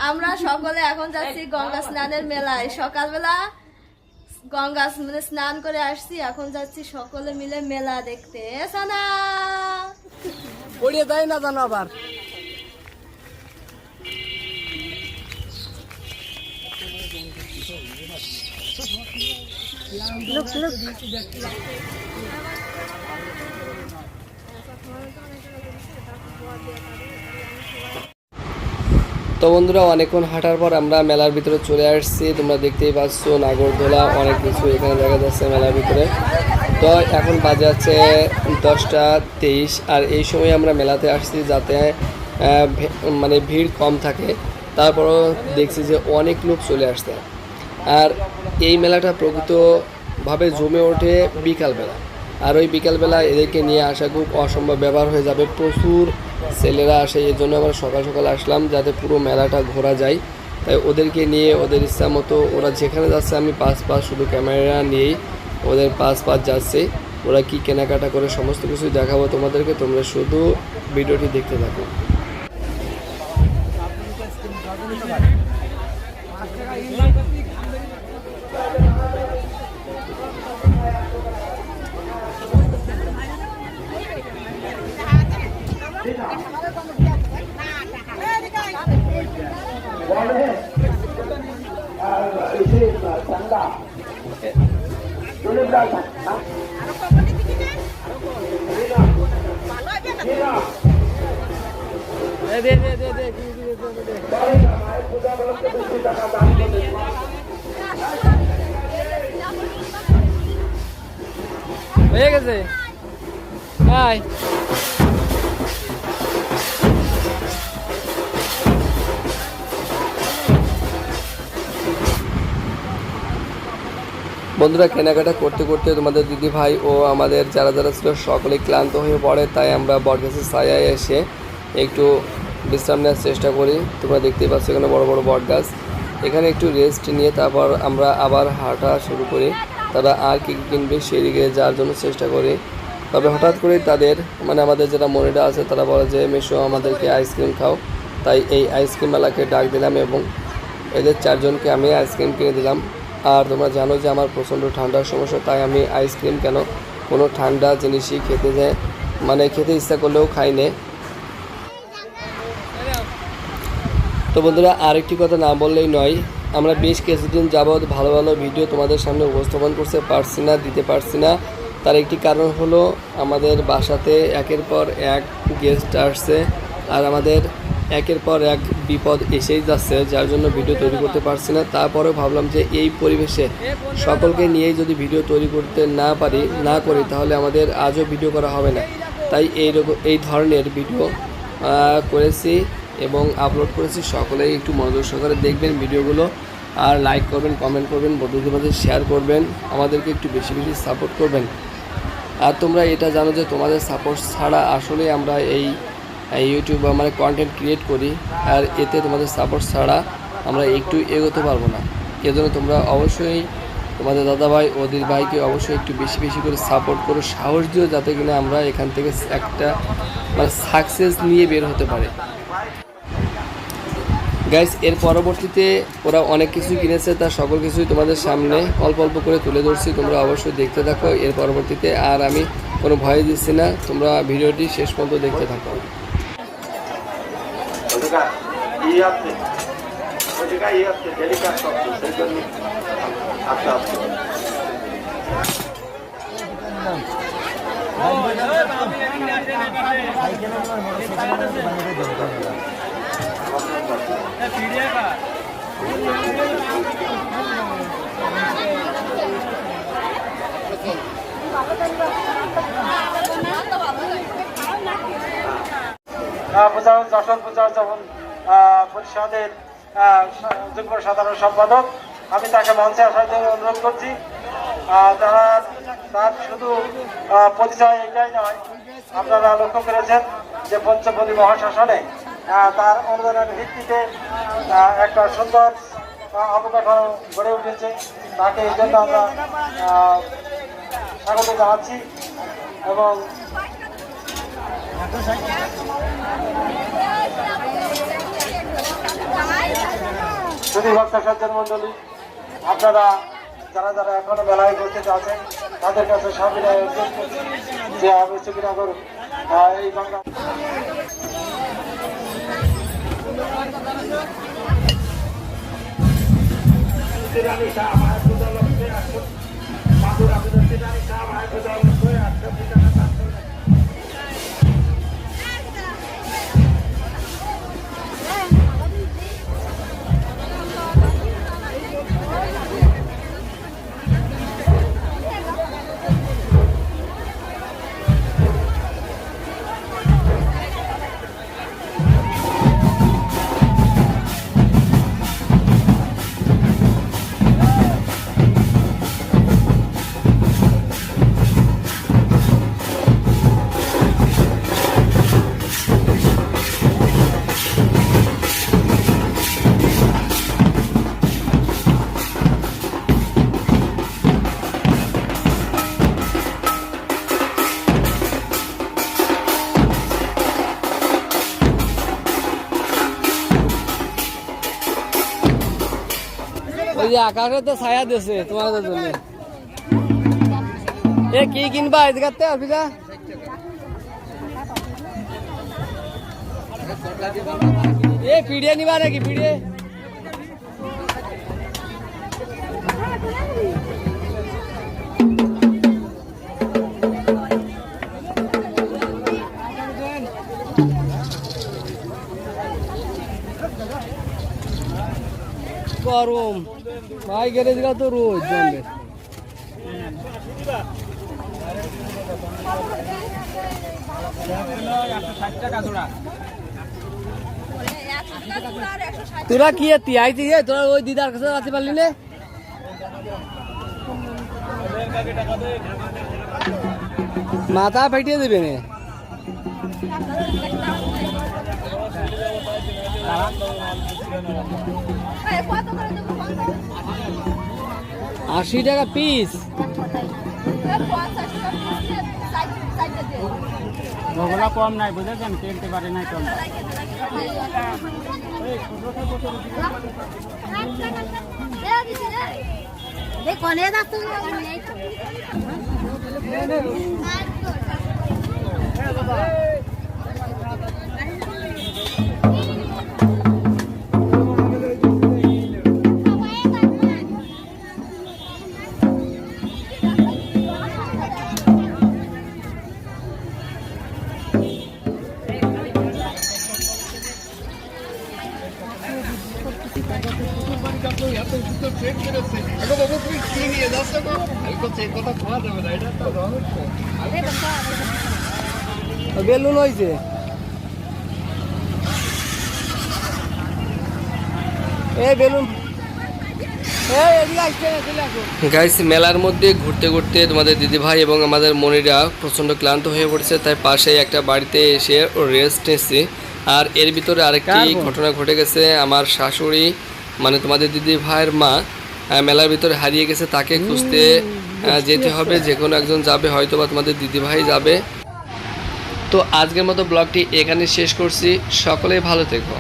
আমরা সকলে এখন যাচ্ছি গঙ্গা স্নানের মেলায়। সকালবেলা গঙ্গা স্নান করে আসছি, এখন যাচ্ছি সকলে মিলে মেলা দেখতে। সোনা পড়িয়ে দেয় না জানো আবার। তো বন্ধুরা, অনেকক্ষণ হাঁটার পর আমরা মেলার ভিতরে চলে আসছি। তোমরা দেখতেই পাচ্ছ নাগরদোলা অনেক কিছু এখানে দেখা যাচ্ছে মেলার ভিতরে। তো এখন বাজে আছে 10:23, আর এই সময় আমরা মেলাতে আসছি যাতে মানে ভিড় কম থাকে। তারপরও দেখছি যে অনেক লোক চলে আসছে। আর এই মেলাটা প্রকৃতভাবে জমে ওঠে বিকালবেলা, আর ওই বিকালবেলা এদেরকে নিয়ে আসা খুব অসম্ভব ব্যাপার হয়ে যাবে। প্রচুর ছেলেরা আসে, এর জন্য আমরা সকাল সকাল আসলাম যাতে পুরো মেলাটা ঘোরা যায়। তাই ওদেরকে নিয়ে ওদের ইচ্ছা মতো ওরা যেখানে যাচ্ছে আমি পাশ শুধু ক্যামেরা নিয়েই ওদের পাশ যাচ্ছে। ওরা কি কেনাকাটা করে সমস্ত কিছু দেখাবো তোমাদেরকে, তোমরা শুধু ভিডিওটি দেখতে থাকো। হয়ে গেছে। বন্ধুরা, কেনাকাটা করতে করতে তোমাদের দিদি ভাই ও আমাদের যারা যারা ছিল সকলে ক্লান্ত হয়ে পড়ে। তাই আমরা বটগাছের ছায়ায় এসে একটু বিশ্রাম নেওয়ার চেষ্টা করি। তোমরা দেখতেই পাচ্ছ এখানে বড় বড় বটগাছ। এখানে একটু রেস্ট নিয়ে তারপর আমরা আবার হাঁটা শুরু করি। তারা আর কী কিনবে সেদিকে যাওয়ার জন্য চেষ্টা করি। তবে হঠাৎ করে তাদের মানে আমাদের যারা মনিরা আছে তারা বলে যে মেশো আমাদেরকে আইসক্রিম খাও। তাই এই আইসক্রিম মেলাকে ডাক দিলাম এবং এদের চারজনকে আমি আইসক্রিম কিনে দিলাম। আর তোমরা জানো যে আমার প্রচণ্ড ঠান্ডার সমস্যা, তাই আমি আইসক্রিম কেন কোনো ঠান্ডা জিনিসই খেতে ইচ্ছা করলেও খাই নে। তো বন্ধুরা, আরেকটি কথা না বললেই নয়, আমরা বেশ কিছুদিন যাবৎ ভালো ভালো ভিডিও তোমাদের সামনে উপস্থাপন দিতে পারছি না। তার একটি কারণ হলো আমাদের বাসাতে একের পর এক গেস্ট আসছে, আর আমাদের একের পর এক বিপদ এসেই যাচ্ছে, যার জন্য ভিডিও তৈরি করতে পারছি না। তারপরেও ভাবলাম যে এই পরিবেশে সকলকে নিয়েই যদি ভিডিও তৈরি করতে না করি তাহলে আমাদের আজও ভিডিও করা হবে না। তাই এই ধরনের ভিডিও করেছি এবং আপলোড করেছি। সকলেই একটু মনোযোগ সহকারে দেখবেন ভিডিওগুলো, আর লাইক করবেন, কমেন্ট করবেন, বন্ধুদের মধ্যে শেয়ার করবেন, আমাদেরকে একটু বেশি বেশি সাপোর্ট করবেন। আর তোমরা এটা জানো যে তোমাদের সাপোর্ট ছাড়া আসলে আমরা এই ইউটিউব মানে কন্টেন্ট ক্রিয়েট করি, আর এতে তোমাদের সাপোর্ট ছাড়া আমরা একটু এগোতে পারবো না। এজন্য তোমরা অবশ্যই তোমাদের দাদাভাই ও দিদি ভাইকে অবশ্যই একটু বেশি বেশি করে সাপোর্ট করো, সাহস দিও, যাতে কিনা আমরা এখান থেকে একটা মানে সাকসেস নিয়ে বের হতে পারে। গাইস, এর পরবর্তীতে ওরা অনেক কিছু কিনেছে, তার সকল কিছুই তোমাদের সামনে অল্প অল্প করে তুলে ধরছি। তোমরা অবশ্যই দেখতে থাকো এর পরবর্তীতে। আর আমি কোনো ভয় দিচ্ছি না, তোমরা ভিডিওটি শেষ পর্যন্ত দেখতে থাকো। যশোর পূজার যখন পরিষদের যুগ্ম সাধারণ সম্পাদক, আমি তাকে মঞ্চে আসার জন্য অনুরোধ করছি। তার শুধু পরিচয় এটাই নয়, আপনারা লক্ষ্য করেছেন যে পঞ্চপদী মহাশাসনে তার অনুদানের ভিত্তিতে একটা সুন্দর অবকাঠামো গড়ে উঠেছে। তাকে এই জন্য আমরা স্বাগত জানাচ্ছি এবং শুধু ভক্ত সজ্জন মন্ডলী, আপনারা যারা যারা এখনো মেলায় উপস্থিত আছেন তাদের কাছে সবিনয় অনুরোধ করছি যে আবশ্যকনগর এই গঙ্গা ওই যে আকাশে তো ছায়া দিয়েছে তোমাদের জন্য। এ কি কিনবা এদিকে অর্পিতা? এ পিড়িয়ে নিবা নাকি পিড়িয়ে? গরম ভাই গেলে দিলা তো রোজ জমবে। তোরা কি আইতি তোরা ওই দিদার কাছে রাখতে পারলি না? মাথা ফেটিয়ে দেবে না। 80 টাকা পিস। ওগুলো কম নাই বুঝেছেন, কিনতে পারে নাই কম। বেলুন হয়েছে গাইস। মেলার মধ্যে ঘুরতে ঘুরতে তোমাদের দিদিভাই এবং আমাদের মনিরা প্রচণ্ড ক্লান্ত হয়ে পড়েছে, তাই পাশে একটা বাড়িতে এসে রেস্ট নিচ্ছি। আর এর ভিতরে আরেকটি ঘটনা ঘটে গেছে। আমার শাশুড়ি মানে তোমাদের দিদিভাইয়ের মা মেলার ভিতরে হারিয়ে গেছে, তাকে খুঁজতে যেতে হবে। যে কোনো একজন যাবে, হয়তো বা তোমাদের দিদিভাই যাবে। তো আজকের মতো ব্লগটি এখানে শেষ করছি। সকলেই ভালো থেকো।